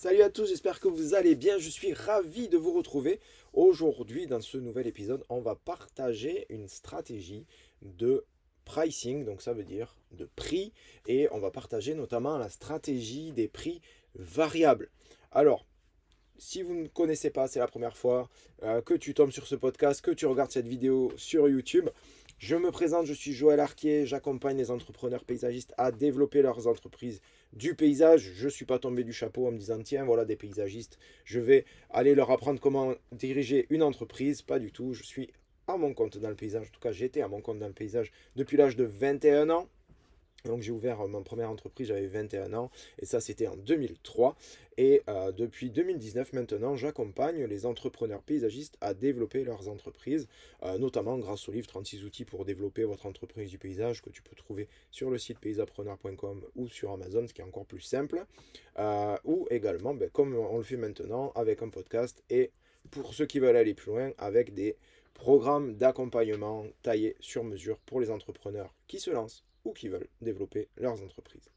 Salut à tous, j'espère que vous allez bien. Je suis ravi de vous retrouver. Aujourd'hui, dans ce nouvel épisode, on va partager une stratégie de pricing, donc ça veut dire de prix, et on va partager notamment la stratégie des prix variables. Alors, si vous ne connaissez pas, c'est la première fois que tu tombes sur ce podcast, que tu regardes cette vidéo sur YouTube. Je me présente, je suis Joël Arquier, j'accompagne les entrepreneurs paysagistes à développer leurs entreprises du paysage. Je ne suis pas tombé du chapeau en me disant tiens voilà des paysagistes, je vais aller leur apprendre comment diriger une entreprise. Pas du tout, je suis à mon compte dans le paysage, en tout cas j'étais à mon compte dans le paysage depuis l'âge de 21 ans. Donc j'ai ouvert ma première entreprise, j'avais 21 ans et ça c'était en 2003. Et depuis 2019 maintenant, j'accompagne les entrepreneurs paysagistes à développer leurs entreprises, notamment grâce au livre 36 outils pour développer votre entreprise du paysage que tu peux trouver sur le site paysapreneur.com ou sur Amazon, ce qui est encore plus simple. Ou également, comme on le fait maintenant, avec un podcast et pour ceux qui veulent aller plus loin, avec des programmes d'accompagnement taillés sur mesure pour les entrepreneurs qui se lancent ou qui veulent développer leurs entreprises.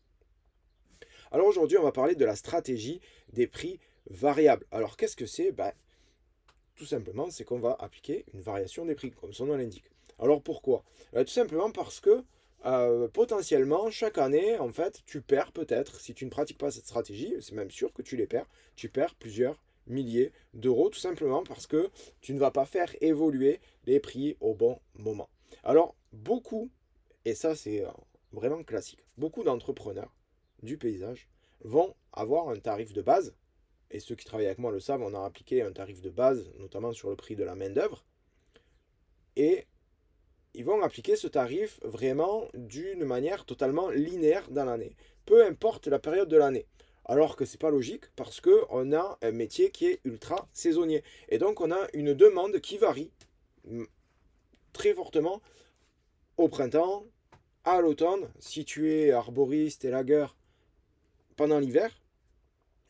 Alors aujourd'hui, on va parler de la stratégie des prix variables. Alors qu'est-ce que c'est? Tout simplement, c'est qu'on va appliquer une variation des prix, comme son nom l'indique. Alors pourquoi? Tout simplement parce que potentiellement, chaque année, en fait, tu perds peut-être, si tu ne pratiques pas cette stratégie, c'est même sûr que tu les perds, tu perds plusieurs milliers d'euros, tout simplement parce que tu ne vas pas faire évoluer les prix au bon moment. Alors, beaucoup, et ça c'est vraiment classique, beaucoup d'entrepreneurs du paysage vont avoir un tarif de base, et ceux qui travaillent avec moi le savent, on a appliqué un tarif de base, notamment sur le prix de la main-d'œuvre, et ils vont appliquer ce tarif vraiment d'une manière totalement linéaire dans l'année, peu importe la période de l'année. Alors que c'est pas logique parce qu'on a un métier qui est ultra saisonnier. Et donc on a une demande qui varie très fortement au printemps, à l'automne, si tu es arboriste et lagueur pendant l'hiver.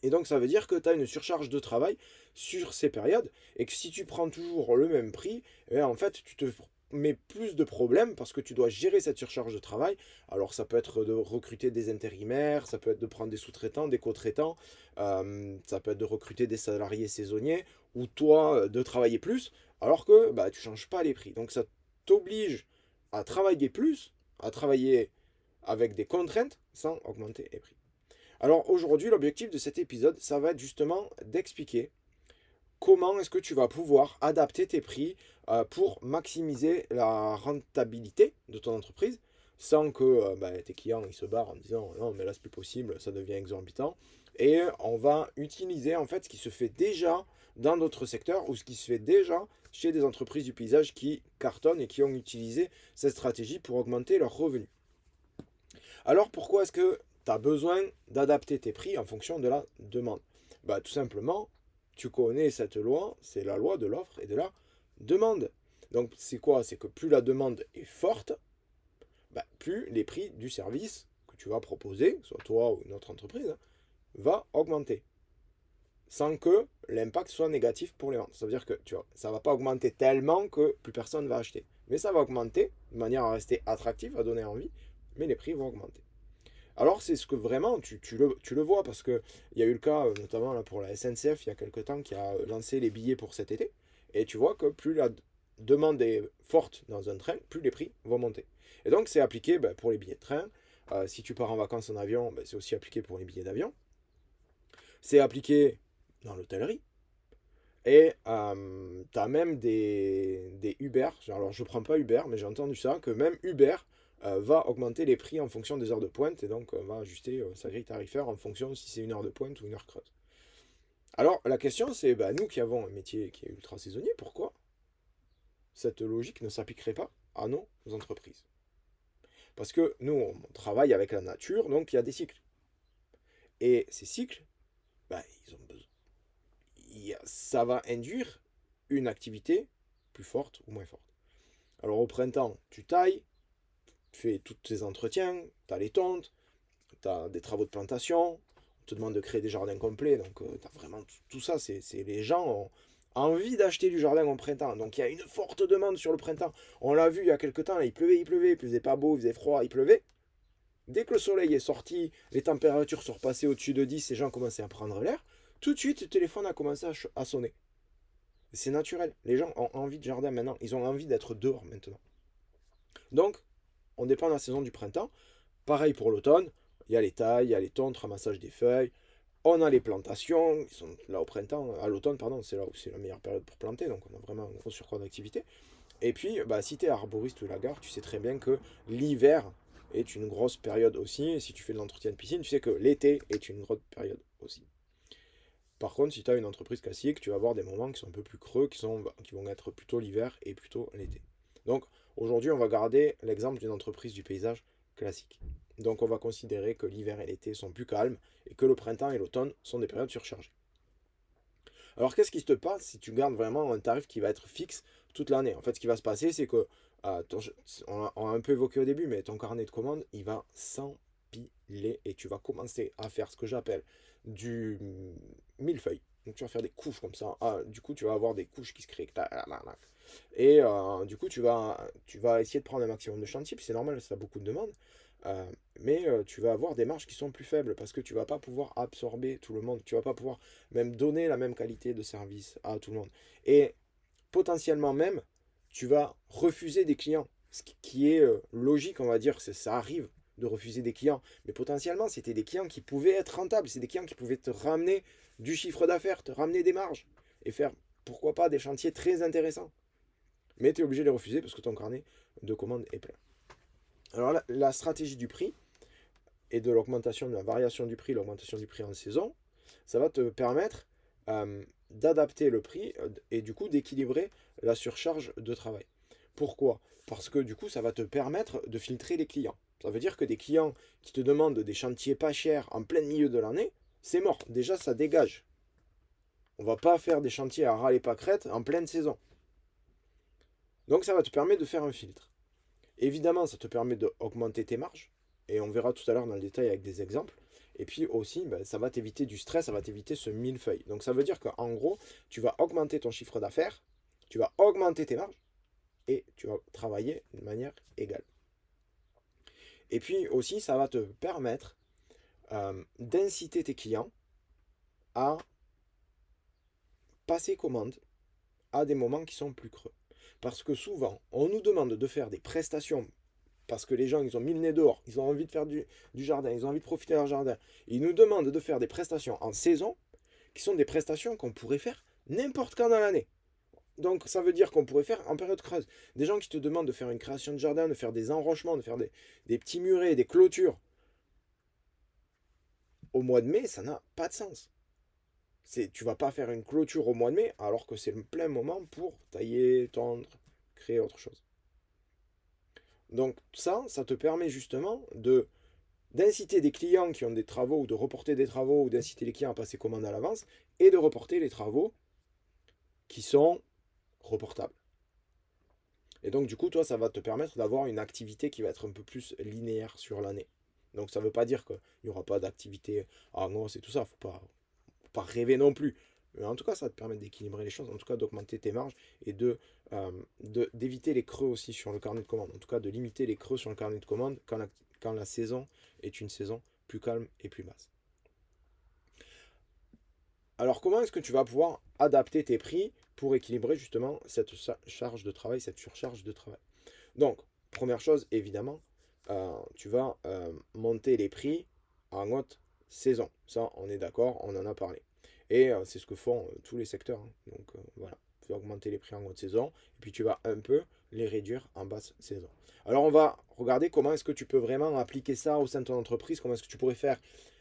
Et donc ça veut dire que tu as une surcharge de travail sur ces périodes et que si tu prends toujours le même prix, en fait tu te mets plus de problèmes parce que tu dois gérer cette surcharge de travail. Alors ça peut être de recruter des intérimaires, ça peut être de prendre des sous-traitants, des co-traitants, ça peut être de recruter des salariés saisonniers ou toi de travailler plus alors que tu ne changes pas les prix. Donc ça t'oblige à travailler plus, à travailler avec des contraintes sans augmenter les prix. Alors aujourd'hui, l'objectif de cet épisode, ça va être justement d'expliquer comment est-ce que tu vas pouvoir adapter tes prix pour maximiser la rentabilité de ton entreprise sans que tes clients ils se barrent en disant non mais là c'est plus possible, ça devient exorbitant. Et on va utiliser en fait ce qui se fait déjà dans d'autres secteurs ou ce qui se fait déjà chez des entreprises du paysage qui cartonnent et qui ont utilisé cette stratégie pour augmenter leurs revenus. Alors pourquoi est-ce que tu as besoin d'adapter tes prix en fonction de la demande? Tout simplement, tu connais cette loi, c'est la loi de l'offre et de la demande. Donc c'est quoi? C'est que plus la demande est forte, plus les prix du service que tu vas proposer, soit toi ou une autre entreprise, va augmenter. Sans que l'impact soit négatif pour les ventes. Ça veut dire que ça ne va pas augmenter tellement que plus personne ne va acheter. Mais ça va augmenter de manière à rester attractif, à donner envie, mais les prix vont augmenter. Alors c'est ce que vraiment tu le vois parce qu'il y a eu le cas notamment là, pour la SNCF il y a quelques temps qui a lancé les billets pour cet été et tu vois que plus la demande est forte dans un train, plus les prix vont monter. Et donc c'est appliqué pour les billets de train. Si tu pars en vacances en avion, c'est aussi appliqué pour les billets d'avion. C'est appliqué dans l'hôtellerie. Et tu as même des Uber. Alors je ne prends pas Uber, mais j'ai entendu ça, que même Uber va augmenter les prix en fonction des heures de pointe et donc va ajuster sa grille tarifaire en fonction si c'est une heure de pointe ou une heure creuse. Alors la question c'est, nous qui avons un métier qui est ultra saisonnier, pourquoi cette logique ne s'appliquerait pas à nos entreprises? Parce que nous on travaille avec la nature, donc il y a des cycles. Et ces cycles, ils ont besoin. Ça va induire une activité plus forte ou moins forte. Alors au printemps, tu tailles, tu fais tous tes entretiens, tu as les tontes, tu as des travaux de plantation, on te demande de créer des jardins complets, donc tu as vraiment tout ça, les gens ont envie d'acheter du jardin au printemps, donc il y a une forte demande sur le printemps. On l'a vu il y a quelques temps, là, il faisait pas beau, il faisait froid, il pleuvait. Dès que le soleil est sorti, les températures sont repassées au-dessus de 10, les gens commençaient à prendre l'air. tout de suite, le téléphone a commencé à sonner. C'est naturel. Les gens ont envie de jardin maintenant. Ils ont envie d'être dehors maintenant. Donc, on dépend de la saison du printemps. Pareil pour l'automne. Il y a les tailles, il y a les tontes, ramassage des feuilles. On a les plantations, qui sont là au printemps, à l'automne, pardon, c'est là où c'est la meilleure période pour planter, donc on a vraiment un gros surcroît d'activité. Et puis, si tu es arboriste ou lagarde, tu sais très bien que l'hiver est une grosse période aussi. Et si tu fais de l'entretien de piscine, tu sais que l'été est une grosse période aussi. Par contre, si tu as une entreprise classique, tu vas avoir des moments qui sont un peu plus creux, qui vont être plutôt l'hiver et plutôt l'été. Donc aujourd'hui, on va garder l'exemple d'une entreprise du paysage classique. Donc on va considérer que l'hiver et l'été sont plus calmes et que le printemps et l'automne sont des périodes surchargées. Alors qu'est-ce qui se passe si tu gardes vraiment un tarif qui va être fixe toute l'année? En fait, ce qui va se passer, c'est que, on a un peu évoqué au début, mais ton carnet de commandes, il va s'empiler et tu vas commencer à faire ce que j'appelle du millefeuille. Donc tu vas faire des couches comme ça. Du coup, tu vas avoir des couches qui se créent. Et du coup, tu vas essayer de prendre un maximum de chantier, puis c'est normal, ça a beaucoup de demandes. Mais tu vas avoir des marges qui sont plus faibles parce que tu vas pas pouvoir absorber tout le monde. Tu vas pas pouvoir même donner la même qualité de service à tout le monde. Et potentiellement même, tu vas refuser des clients. Ce qui est logique, on va dire, ça arrive de refuser des clients. Mais potentiellement, c'était des clients qui pouvaient être rentables. C'est des clients qui pouvaient te ramener du chiffre d'affaires, te ramener des marges et faire, pourquoi pas, des chantiers très intéressants. Mais tu es obligé de les refuser parce que ton carnet de commandes est plein. Alors la stratégie du prix et de l'augmentation de la variation du prix, l'augmentation du prix en saison, ça va te permettre d'adapter le prix et du coup d'équilibrer la surcharge de travail. Pourquoi? Parce que du coup, ça va te permettre de filtrer les clients. Ça veut dire que des clients qui te demandent des chantiers pas chers en plein milieu de l'année, c'est mort. Déjà, ça dégage. On va pas faire des chantiers à ras les pâquerettes en pleine saison. Donc ça va te permettre de faire un filtre. Évidemment, ça te permet d'augmenter tes marges. Et on verra tout à l'heure dans le détail avec des exemples. Et puis aussi, ça va t'éviter du stress, ça va t'éviter ce millefeuille. Donc ça veut dire qu'en gros, tu vas augmenter ton chiffre d'affaires, tu vas augmenter tes marges et tu vas travailler de manière égale. Et puis aussi, ça va te permettre d'inciter tes clients à passer commande à des moments qui sont plus creux. Parce que souvent, on nous demande de faire des prestations parce que les gens, ils ont mis le nez dehors, ils ont envie de faire du jardin, ils ont envie de profiter de leur jardin. Ils nous demandent de faire des prestations en saison, qui sont des prestations qu'on pourrait faire n'importe quand dans l'année. Donc ça veut dire qu'on pourrait faire en période creuse. Des gens qui te demandent de faire une création de jardin, de faire des enrochements, de faire des petits murets, des clôtures. Au mois de mai, ça n'a pas de sens. Tu vas pas faire une clôture au mois de mai alors que c'est le plein moment pour tailler, tondre, créer autre chose. Donc ça te permet justement d'inciter des clients qui ont des travaux ou de reporter des travaux ou d'inciter les clients à passer commande à l'avance et de reporter les travaux qui sont reportables. Et donc du coup, toi, ça va te permettre d'avoir une activité qui va être un peu plus linéaire sur l'année. Donc ça ne veut pas dire qu'il n'y aura pas d'activité à non, c'est tout ça, faut pas rêver non plus. Mais en tout cas, ça va te permettre d'équilibrer les choses, en tout cas d'augmenter tes marges et d'éviter les creux aussi sur le carnet de commande. En tout cas, de limiter les creux sur le carnet de commande quand la saison est une saison plus calme et plus basse. Alors, comment est-ce que tu vas pouvoir adapter tes prix pour équilibrer justement cette charge de travail, cette surcharge de travail? Donc, première chose, évidemment, tu vas monter les prix en haute saison. Ça, on est d'accord, on en a parlé. Et c'est ce que font tous les secteurs. Hein. Donc voilà, tu vas augmenter les prix en haute saison, et puis tu vas un peu les réduire en basse saison. Alors on va regarder comment est-ce que tu peux vraiment appliquer ça au sein de ton entreprise, comment est-ce que tu pourrais faire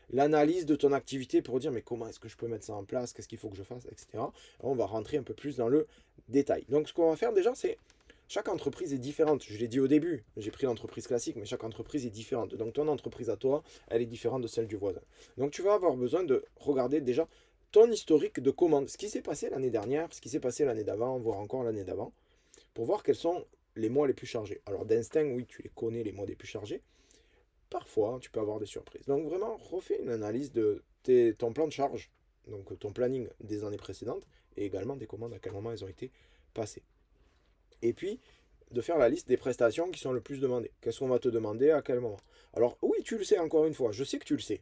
l'analyse de ton activité pour dire mais comment est-ce que je peux mettre ça en place, qu'est-ce qu'il faut que je fasse, etc. Alors, on va rentrer un peu plus dans le détail. Donc ce qu'on va faire déjà, c'est chaque entreprise est différente. Je l'ai dit au début, j'ai pris l'entreprise classique, mais chaque entreprise est différente. Donc ton entreprise à toi, elle est différente de celle du voisin. Donc tu vas avoir besoin de regarder déjà ton historique de commande, ce qui s'est passé l'année dernière, ce qui s'est passé l'année d'avant, voire encore l'année d'avant, pour voir quels sont les mois les plus chargés. Alors d'instinct, oui, tu les connais, les mois les plus chargés. Parfois, tu peux avoir des surprises. Donc vraiment, refais une analyse de ton plan de charge, donc ton planning des années précédentes, et également des commandes, à quel moment elles ont été passées. Et puis, de faire la liste des prestations qui sont le plus demandées. Qu'est-ce qu'on va te demander à quel moment? Alors oui, tu le sais encore une fois, je sais que tu le sais.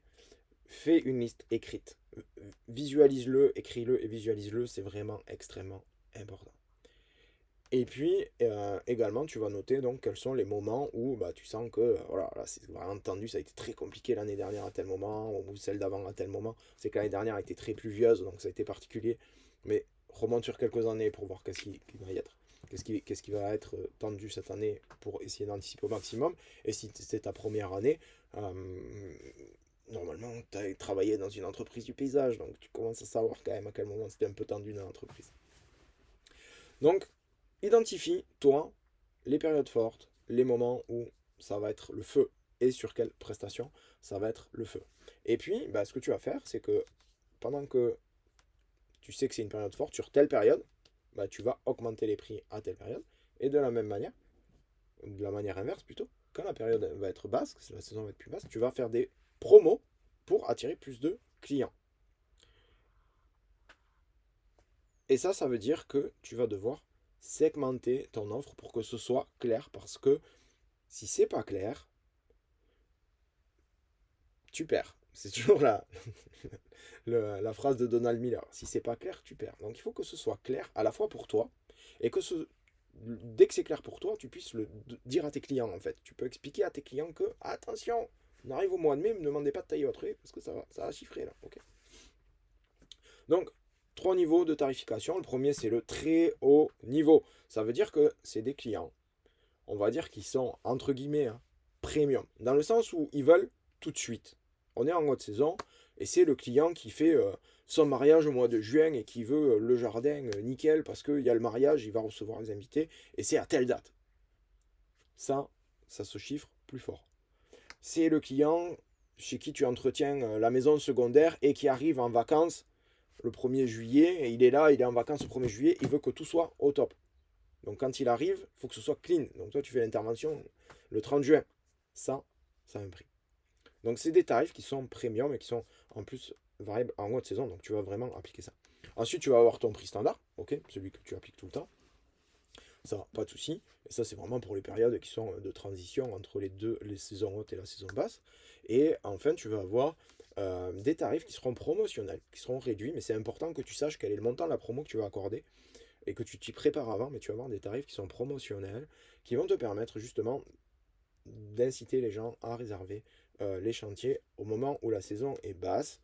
Fais une liste écrite. visualise-le, écris-le et visualise-le, c'est vraiment extrêmement important. Et puis également, tu vas noter donc quels sont les moments où bah, tu sens que voilà, là c'est vraiment tendu, ça a été très compliqué l'année dernière à tel moment, ou celle d'avant à tel moment. C'est que l'année dernière a été très pluvieuse, donc ça a été particulier. Mais remonte sur quelques années pour voir qui va y être. Qu'est-ce qui va être tendu cette année pour essayer d'anticiper au maximum. Et si c'est ta première année, normalement tu as travaillé dans une entreprise du paysage, donc tu commences à savoir quand même à quel moment c'était un peu tendu dans l'entreprise. Donc, identifie, toi, les périodes fortes, les moments où ça va être le feu et sur quelle prestation ça va être le feu. Et puis, bah, ce que tu vas faire, c'est que pendant que tu sais que c'est une période forte, sur telle période, bah, tu vas augmenter les prix à telle période. Et de la même manière, de la manière inverse plutôt, quand la période va être basse, que la saison va être plus basse, tu vas faire des promos pour attirer plus de clients. Et ça veut dire que tu vas devoir segmenter ton offre pour que ce soit clair, parce que si c'est pas clair, tu perds. C'est toujours la phrase de Donald Miller. Si c'est pas clair, tu perds. Donc il faut que ce soit clair à la fois pour toi et que dès que c'est clair pour toi, tu puisses le dire à tes clients en fait. Tu peux expliquer à tes clients que attention, on arrive au mois de mai, ne me demandez pas de tailler votre prix parce que ça va chiffrer là. Okay. Donc 3 niveaux de tarification. Le premier, c'est le très haut niveau. Ça veut dire que c'est des clients, on va dire qu'ils sont, entre guillemets, hein, premium. Dans le sens où ils veulent tout de suite. On est en haute saison, et c'est le client qui fait son mariage au mois de juin et qui veut le jardin nickel parce qu'il y a le mariage, il va recevoir les invités, et c'est à telle date. Ça se chiffre plus fort. C'est le client chez qui tu entretiens la maison secondaire et qui arrive en vacances le 1er juillet, et il est là, il est en vacances le 1er juillet, il veut que tout soit au top. Donc quand il arrive, il faut que ce soit clean. Donc toi, tu fais l'intervention le 30 juin. Ça a un prix. Donc c'est des tarifs qui sont premium et qui sont en plus variables en haute saison. Donc tu vas vraiment appliquer ça. Ensuite, tu vas avoir ton prix standard, ok, celui que tu appliques tout le temps. Ça, pas de souci. Et ça, c'est vraiment pour les périodes qui sont de transition entre les saisons hautes et la saison basse. Et enfin, tu vas avoir des tarifs qui seront promotionnels, qui seront réduits. Mais c'est important que tu saches quel est le montant de la promo que tu vas accorder et que tu t'y prépares avant, mais tu vas avoir des tarifs qui sont promotionnels, qui vont te permettre justement d'inciter les gens à réserver les chantiers au moment où la saison est basse,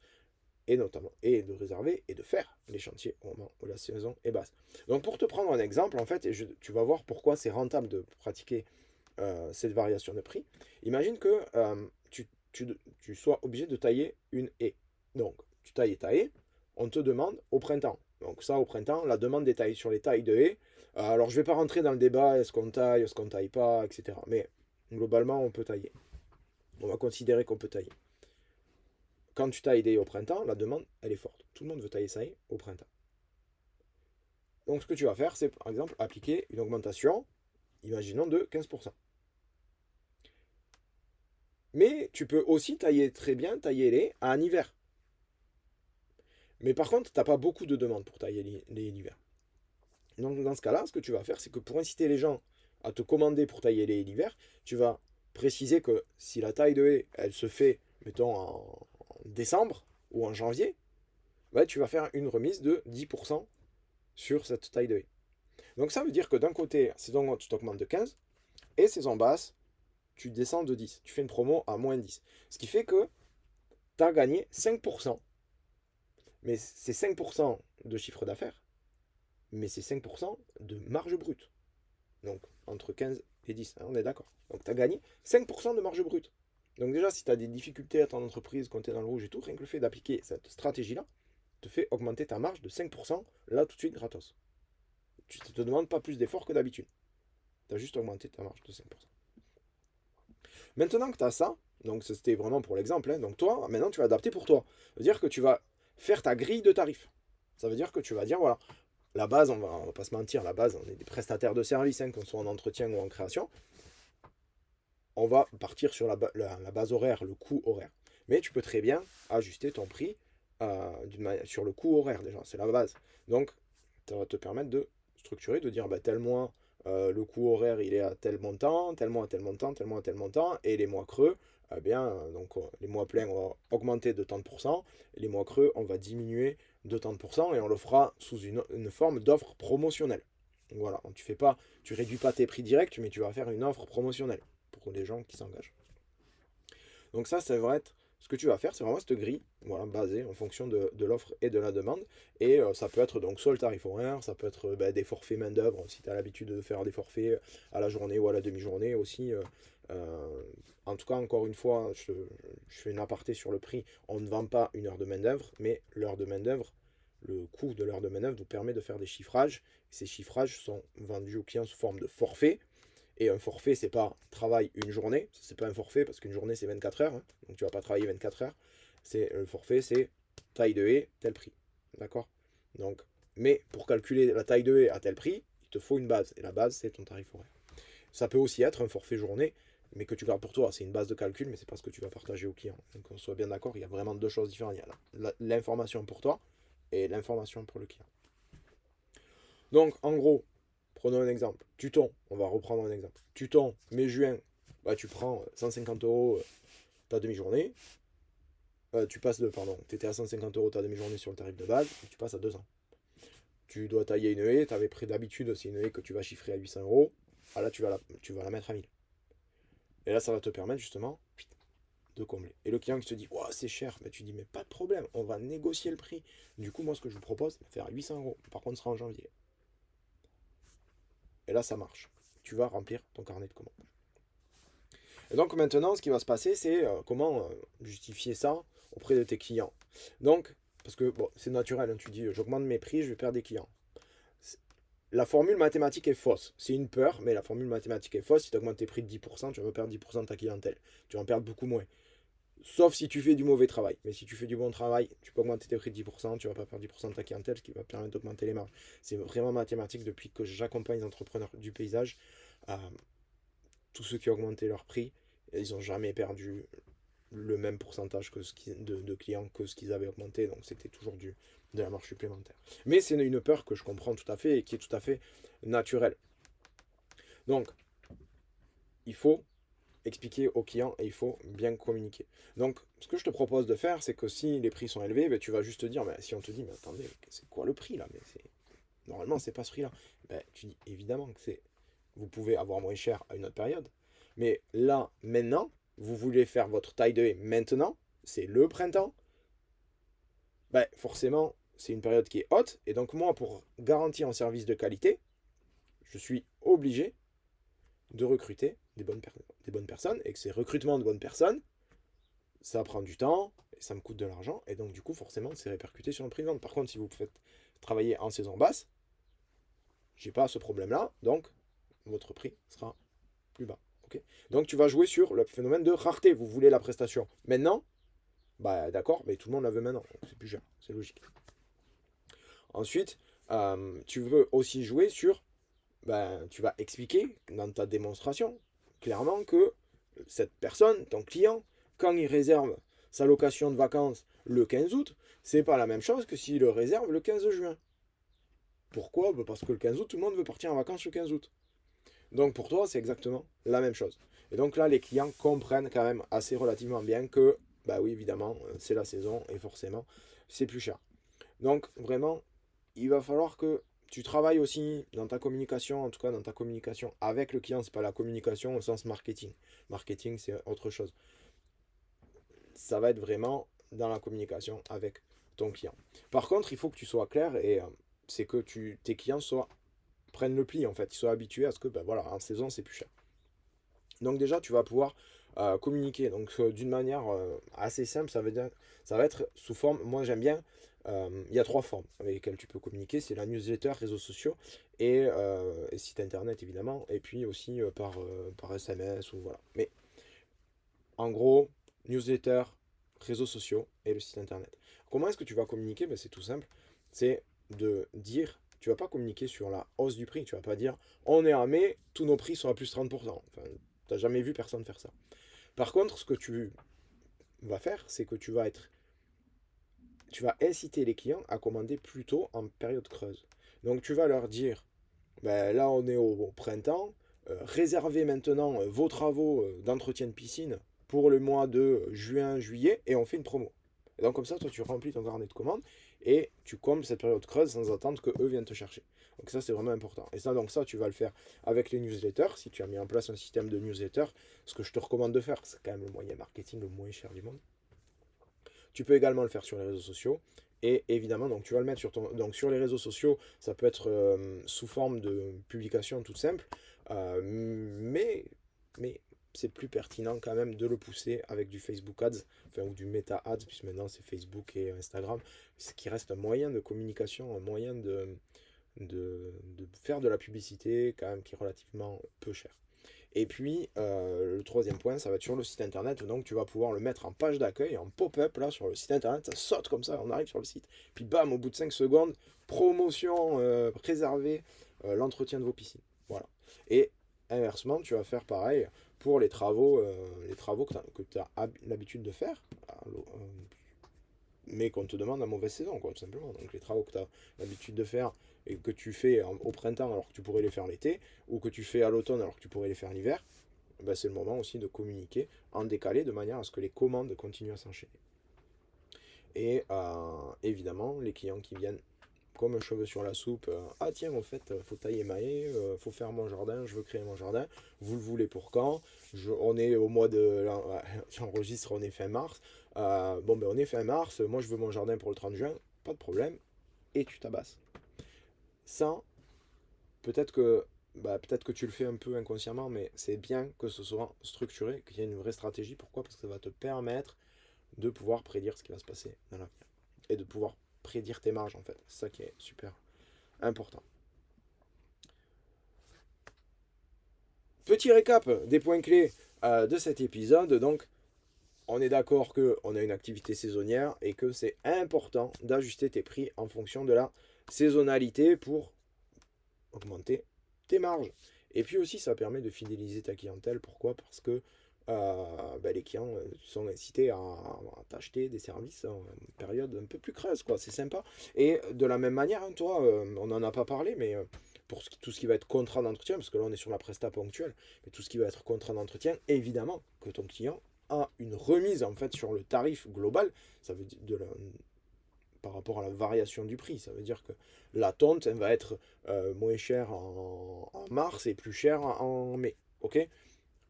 et notamment, et de réserver et de faire les chantiers au moment où la saison est basse. Donc pour te prendre un exemple, en fait, tu vas voir pourquoi c'est rentable de pratiquer cette variation de prix. Imagine que tu sois obligé de tailler une haie. Donc, tu tailles ta haie, on te demande au printemps. Donc ça, au printemps, la demande des tailles sur les tailles de haies. Alors, je ne vais pas rentrer dans le débat, est-ce qu'on taille, est-ce qu'on ne taille pas, etc. Mais globalement, on peut tailler. On va considérer qu'on peut tailler. Quand tu tailles des haies au printemps, la demande, elle est forte. Tout le monde veut tailler sa haie au printemps. Donc, ce que tu vas faire, c'est, par exemple, appliquer une augmentation, imaginons, de 15%. Mais tu peux aussi tailler très bien, tailler les haies en hiver. Mais par contre, tu n'as pas beaucoup de demandes pour tailler l'hiver. Donc dans ce cas-là, ce que tu vas faire, c'est que pour inciter les gens à te commander pour tailler les haies l'hiver, tu vas préciser que si la taille de haie, elle se fait, mettons, en décembre ou en janvier, bah, tu vas faire une remise de 10% sur cette taille de haie. Donc ça veut dire que d'un côté, saison haute, tu t'augmentes de 15, et saison basse, tu descends de 10. Tu fais une promo à moins 10. Ce qui fait que tu as gagné 5%. Mais c'est 5% de chiffre d'affaires, mais c'est 5% de marge brute. Donc entre 15 et 10, hein, on est d'accord. Donc tu as gagné 5% de marge brute. Donc déjà, si tu as des difficultés à ton entreprise, quand tu es dans le rouge et tout, rien que le fait d'appliquer cette stratégie-là, te fait augmenter ta marge de 5%, là tout de suite gratos. Tu ne te demandes pas plus d'efforts que d'habitude. Tu as juste augmenté ta marge de 5%. Maintenant que tu as ça, donc c'était vraiment pour l'exemple, hein, donc toi, maintenant tu vas adapter pour toi. C'est-à-dire que tu vas faire ta grille de tarifs. Ça veut dire que tu vas dire, voilà, la base, on va pas se mentir, la base, on est des prestataires de services, hein, qu'on soit en entretien ou en création. On va partir sur la base horaire, le coût horaire. Mais tu peux très bien ajuster ton prix sur le coût horaire déjà, c'est la base. Donc, ça va te permettre de structurer, de dire, bah, tel mois, le coût horaire, il est à tel montant, tel mois à tel montant, tel mois à tel montant, et les mois creux, eh bien, donc, les mois pleins, on va augmenter de tant de pourcents, et les mois creux, on va diminuer de tant de pourcents, et on le fera sous une forme d'offre promotionnelle. Voilà, donc tu réduis pas tes prix directs, mais tu vas faire une offre promotionnelle pour les gens qui s'engagent. Donc ça va être ce que tu vas faire, c'est vraiment cette grille, voilà, basée en fonction de l'offre et de la demande. Et ça peut être donc soit le tarif horaire, ça peut être des forfaits main-d'œuvre, si tu as l'habitude de faire des forfaits à la journée ou à la demi-journée aussi. En tout cas, encore une fois, je fais une aparté sur le prix. On ne vend pas une heure de main-d'œuvre, mais l'heure de main-d'œuvre, le coût de l'heure de main-d'œuvre nous permet de faire des chiffrages. Ces chiffrages sont vendus aux clients sous forme de forfait. Et un forfait, c'est pas travail une journée, c'est pas un forfait parce qu'une journée c'est 24 heures, hein, donc tu vas pas travailler 24 heures. Le forfait, c'est taille de haie, tel prix. D'accord. Donc, mais pour calculer la taille de haie à tel prix, il te faut une base. Et la base, c'est ton tarif horaire. Ça peut aussi être un forfait journée, mais que tu gardes pour toi. C'est une base de calcul, mais c'est pas ce que tu vas partager au client. Donc on soit bien d'accord, il y a vraiment deux choses différentes. Il y a l'information pour toi et l'information pour le client. Donc en gros, prenons un exemple. Tuton, on va reprendre un exemple. Tuton, mai-juin, bah, tu prends 150 euros ta demi-journée. Tu étais à 150 euros ta demi-journée sur le tarif de base, et tu passes à 200. Tu dois tailler une haie, tu avais pris d'habitude, c'est une haie que tu vas chiffrer à 800 euros. Ah là, tu vas la mettre à 1000. Et là, ça va te permettre justement de combler. Et le client qui te dit, oh, c'est cher, mais tu dis, mais pas de problème, on va négocier le prix. Du coup, moi, ce que je vous propose, c'est de faire 800 euros. Par contre, ce sera en janvier. Et là, ça marche. Tu vas remplir ton carnet de commandes. Et donc maintenant, ce qui va se passer, c'est comment justifier ça auprès de tes clients. Donc, parce que bon, c'est naturel, hein, tu dis, j'augmente mes prix, je vais perdre des clients. La formule mathématique est fausse. C'est une peur, mais la formule mathématique est fausse. Si tu augmentes tes prix de 10%, tu vas perdre 10% de ta clientèle. Tu vas en perdre beaucoup moins. Sauf si tu fais du mauvais travail. Mais si tu fais du bon travail, tu peux augmenter tes prix de 10%, tu ne vas pas perdre 10% de ta clientèle, ce qui va permettre d'augmenter les marges. C'est vraiment mathématique depuis que j'accompagne les entrepreneurs du paysage. Tous ceux qui ont augmenté leur prix, ils n'ont jamais perdu le même pourcentage de clients que ce qu'ils avaient augmenté. Donc c'était toujours de la marge supplémentaire. Mais c'est une peur que je comprends tout à fait et qui est tout à fait naturelle. Donc, il faut expliquer aux clients et il faut bien communiquer. Donc, ce que je te propose de faire, c'est que si les prix sont élevés, ben, tu vas juste te dire, mais si on te dit, mais attendez, c'est quoi le prix là, normalement, c'est pas ce prix-là. Ben, tu dis évidemment que vous pouvez avoir moins cher à une autre période. Mais là, maintenant, vous voulez faire votre taille de haie maintenant, c'est le printemps. Ben, forcément, c'est une période qui est haute. Et donc moi, pour garantir un service de qualité, je suis obligé de recruter des bonnes personnes. Et que ces recrutements de bonnes personnes, ça prend du temps, et ça me coûte de l'argent. Et donc du coup, forcément, c'est répercuté sur le prix de vente. Par contre, si vous faites travailler en saison basse, j'ai pas ce problème-là. Donc, votre prix sera plus bas. Okay. Donc tu vas jouer sur le phénomène de rareté. Vous voulez la prestation maintenant, bah d'accord, mais tout le monde la veut maintenant. C'est plus cher, c'est logique. Ensuite, tu veux aussi jouer sur, tu vas expliquer dans ta démonstration clairement que cette personne, ton client, quand il réserve sa location de vacances le 15 août, c'est pas la même chose que s'il le réserve le 15 juin. Pourquoi? Parce que le 15 août, tout le monde veut partir en vacances le 15 août. Donc pour toi, c'est exactement la même chose. Et donc là, les clients comprennent quand même assez relativement bien que, bah oui, évidemment, c'est la saison et forcément, c'est plus cher. Donc vraiment, il va falloir que tu travailles aussi dans ta communication, en tout cas dans ta communication avec le client. C'est pas la communication au sens marketing. Marketing, c'est autre chose. Ça va être vraiment dans la communication avec ton client. Par contre, il faut que tu sois clair et c'est que tes clients prennent le pli en fait. Ils soient habitués à ce que, voilà, en saison, c'est plus cher. Donc déjà, tu vas pouvoir communiquer. Donc d'une manière assez simple, ça va être sous forme, moi j'aime bien, il y a trois formes avec lesquelles tu peux communiquer. C'est la newsletter, réseaux sociaux et site internet évidemment, et puis aussi par SMS ou voilà. Mais en gros, newsletter, réseaux sociaux et le site internet. Comment est-ce que tu vas communiquer? C'est tout simple. C'est de dire, tu vas pas communiquer sur la hausse du prix. Tu vas pas dire, on est en mai, tous nos prix sont à plus 30%. Enfin, tu n'as jamais vu personne faire ça. Par contre, ce que tu vas faire, c'est que tu vas inciter les clients à commander plutôt en période creuse. Donc tu vas leur dire, là on est au printemps, réservez maintenant vos travaux d'entretien de piscine pour le mois de juin, juillet, et on fait une promo. Et donc comme ça, toi, tu remplis ton carnet de commandes et tu combles cette période creuse sans attendre qu'eux viennent te chercher. Donc ça, c'est vraiment important. Et ça, tu vas le faire avec les newsletters. Si tu as mis en place un système de newsletter, ce que je te recommande de faire, c'est quand même le moyen marketing le moins cher du monde. Tu peux également le faire sur les réseaux sociaux. Et évidemment, donc tu vas le mettre sur les réseaux sociaux. Ça peut être sous forme de publication toute simple. Mais c'est plus pertinent quand même de le pousser avec du Facebook Ads, ou du Meta Ads, puisque maintenant c'est Facebook et Instagram, ce qui reste un moyen de communication, un moyen de faire de la publicité quand même qui est relativement peu cher. Et puis, le troisième point, ça va être sur le site internet. Donc, tu vas pouvoir le mettre en page d'accueil, en pop-up, là, sur le site internet. Ça saute comme ça, on arrive sur le site. Puis, bam, au bout de 5 secondes, promotion réservée, l'entretien de vos piscines. Voilà. Et inversement, tu vas faire pareil pour les travaux que tu as l'habitude de faire, mais qu'on te demande en mauvaise saison, quoi, tout simplement. Donc, les travaux que tu as l'habitude de faire et que tu fais au printemps alors que tu pourrais les faire l'été, ou que tu fais à l'automne alors que tu pourrais les faire l'hiver, ben c'est le moment aussi de communiquer en décalé de manière à ce que les commandes continuent à s'enchaîner. Et évidemment, les clients qui viennent comme un cheveu sur la soupe, ah tiens, en fait, faut tailler ma haie, faut faire mon jardin, je veux créer mon jardin, vous le voulez pour quand? On est au mois de... J'enregistre, on est fin mars. Bon, ben on est fin mars, moi je veux mon jardin pour le 30 juin, pas de problème, et tu tabasses. Ça, peut-être que tu le fais un peu inconsciemment, mais c'est bien que ce soit structuré, qu'il y ait une vraie stratégie. Pourquoi? Parce que ça va te permettre de pouvoir prédire ce qui va se passer dans l'avenir. Et de pouvoir prédire tes marges, en fait. C'est ça qui est super important. Petit récap des points clés de cet épisode. Donc, on est d'accord qu'on a une activité saisonnière et que c'est important d'ajuster tes prix en fonction de la saisonnalité pour augmenter tes marges. Et puis aussi, ça permet de fidéliser ta clientèle. Pourquoi? Parce que les clients sont incités à t'acheter des services en période un peu plus creuse, quoi. C'est sympa. Et de la même manière, hein, toi, on n'en a pas parlé, mais pour tout ce qui va être contrat d'entretien, parce que là on est sur la presta ponctuelle, mais tout ce qui va être contrat d'entretien, évidemment que ton client a une remise en fait sur le tarif global. Ça veut dire par rapport à la variation du prix. Ça veut dire que la tonte, elle va être moins chère en mars et plus chère en mai. Ok?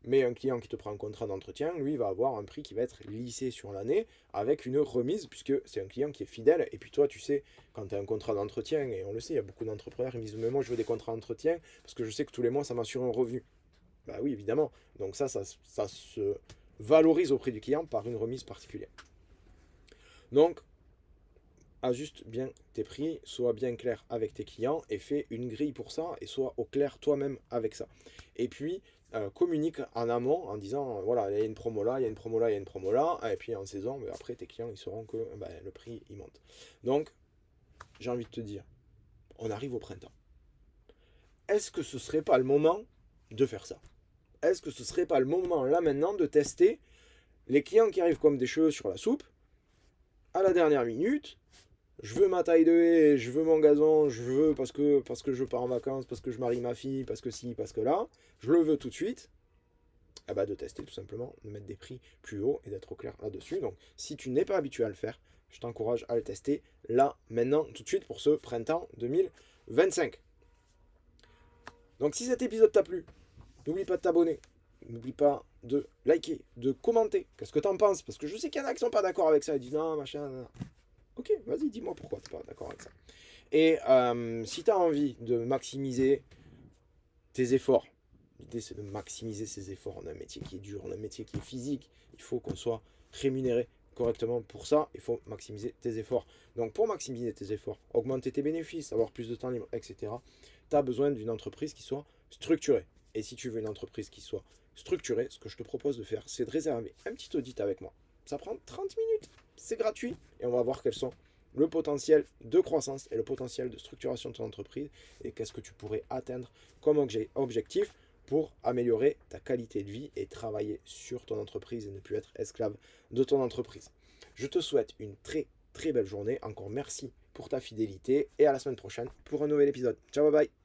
Mais un client qui te prend un contrat d'entretien, lui, va avoir un prix qui va être lissé sur l'année avec une remise, puisque c'est un client qui est fidèle. Et puis toi, tu sais, quand tu as un contrat d'entretien, et on le sait, il y a beaucoup d'entrepreneurs qui me disent, mais moi, je veux des contrats d'entretien parce que je sais que tous les mois, ça m'assure un revenu. Bah oui, évidemment. Donc ça se valorise auprès du client par une remise particulière. Donc, ajuste bien tes prix, sois bien clair avec tes clients et fais une grille pour ça et sois au clair toi-même avec ça. Et puis, communique en amont en disant, voilà, il y a une promo là, il y a une promo là, il y a une promo là, et puis en saison, après tes clients, ils sauront que le prix, il monte. Donc, j'ai envie de te dire, on arrive au printemps. Est-ce que ce serait pas le moment de faire ça? Est-ce que ce serait pas le moment, là maintenant, de tester les clients qui arrivent comme des cheveux sur la soupe, à la dernière minute, je veux ma taille de haie, je veux mon gazon, je veux parce que je pars en vacances, parce que je marie ma fille, parce que si, parce que là, je le veux tout de suite, de tester tout simplement, de mettre des prix plus hauts et d'être au clair là-dessus. Donc si tu n'es pas habitué à le faire, je t'encourage à le tester là, maintenant, tout de suite pour ce printemps 2025. Donc si cet épisode t'a plu, n'oublie pas de t'abonner, n'oublie pas de liker, de commenter, qu'est-ce que t'en penses? Parce que je sais qu'il y en a qui sont pas d'accord avec ça, ils disent non, machin, non. Ok, vas-y, dis-moi pourquoi tu n'es pas d'accord avec ça. Et si tu as envie de maximiser tes efforts, l'idée c'est de maximiser ses efforts. On a un métier qui est dur, on a un métier qui est physique. Il faut qu'on soit rémunéré correctement pour ça. Il faut maximiser tes efforts. Donc pour maximiser tes efforts, augmenter tes bénéfices, avoir plus de temps libre, etc., tu as besoin d'une entreprise qui soit structurée. Et si tu veux une entreprise qui soit structurée, ce que je te propose de faire, c'est de réserver un petit audit avec moi. Ça prend 30 minutes, c'est gratuit et on va voir quels sont le potentiel de croissance et le potentiel de structuration de ton entreprise et qu'est-ce que tu pourrais atteindre comme objectif pour améliorer ta qualité de vie et travailler sur ton entreprise et ne plus être esclave de ton entreprise. Je te souhaite une très très belle journée. Encore merci pour ta fidélité et à la semaine prochaine pour un nouvel épisode. Ciao, bye bye.